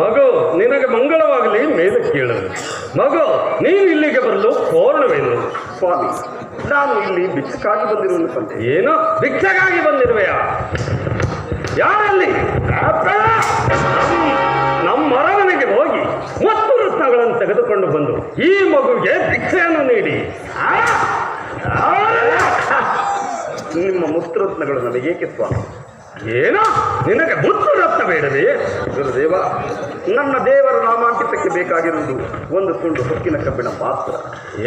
ಮಗು, ನಿನಗೆ ಮಂಗಳವಾಗಲಿ ಮೇಲೆ ಕೇಳಲು. ಮಗು, ನೀನು ಇಲ್ಲಿಗೆ ಬರಲು ಕಾರಣವೇನು? ಸ್ವಾಮಿ, ನಾನು ಇಲ್ಲಿ ಭಿಕ್ಷಕ್ಕಾಗಿ ಬಂದಿರುವುದು ಸಂತೆ. ಏನು ಭಿಕ್ಷಕ್ಕಾಗಿ ಬಂದಿರುವೆಯಾ? ಯಾರಲ್ಲಿ? ನಮ್ಮ ಅರಮನೆಗೆ ಹೋಗಿ ಮತ್ತು ರತ್ನಗಳನ್ನು ತೆಗೆದುಕೊಂಡು ಬಂದು ಈ ಮಗುವಿಗೆ ಭಿಕ್ಷೆಯನ್ನು ನೀಡಿ ನಿಮ್ಮ ಮುತ್ತರತ್ನಗಳು ನನಗೇಕೆ ಸ್ವಾಮಿ? ಏನೋ ನಿನಗೆ ಮುತ್ತು ರತ್ನ ಬೇಡವೇ? ಗುರುದೇವ, ನನ್ನ ದೇವರ ನಾಮಾಂಕಿತಕ್ಕೆ ಬೇಕಾಗಿರುವುದು ಒಂದು ತುಂಡು ಹೊಕ್ಕಿನ ಕಬ್ಬಿಣ ಮಾತ್ರ.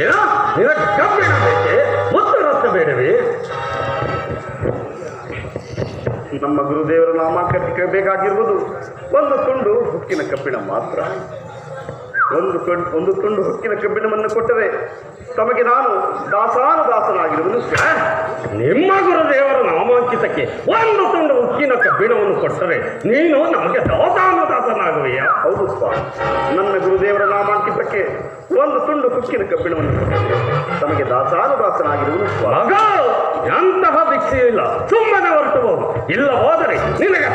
ಏನೋ ನಿನಗೆ ಕಬ್ಬಿಣ ಬೇಕೆ, ಮುತ್ತು ರತ್ನ ಬೇಡವೇ? ನಮ್ಮ ಗುರುದೇವರ ನಾಮಾಂಕಿತಕ್ಕೆ ಬೇಕಾಗಿರುವುದು ಒಂದು ತುಂಡು ಹೊಕ್ಕಿನ ಕಬ್ಬಿಣ ಮಾತ್ರ. ಒಂದು ತುಂಡು ಹೊಕ್ಕಿನ ಕಬ್ಬಿಣವನ್ನು ಕೊಟ್ಟರೆ ತಮಗೆ ನಾನು ದಾಸಾನುದಾಸನಾಗಿರುವುದು. ನಿಮ್ಮ ಗುರುದೇವರ ನಾಮಾಂಕಿತಕ್ಕೆ ಒಂದು ತುಂಡು ಉಕ್ಕಿನ ಕಬ್ಬಿಣವನ್ನು ಕೊಟ್ಟರೆ ನೀನು ನಮಗೆ ದಾಸಾನುದಾಸನಾಗುವೆಯಾ? ಹೌದು ಸ್ವಾಮಿ, ನನ್ನ ಗುರುದೇವರ ನಾಮಾಂಕಿತಕ್ಕೆ ಒಂದು ತುಂಡು ಉಕ್ಕಿನ ಕಬ್ಬಿಣವನ್ನು ಕೊಟ್ಟರೆ ತಮಗೆ ದಾಸಾನುದಾಸನಾಗಿರುವುದು. ಮಗ, ಎಂತಹ ಭಿಕ್ಷೆ ಇಲ್ಲ, ಸುಮ್ಮನೆ ಹೊರಟು ಹೋಗು. ಇಲ್ಲ ಹೋದರೆ ನಿನಗೆ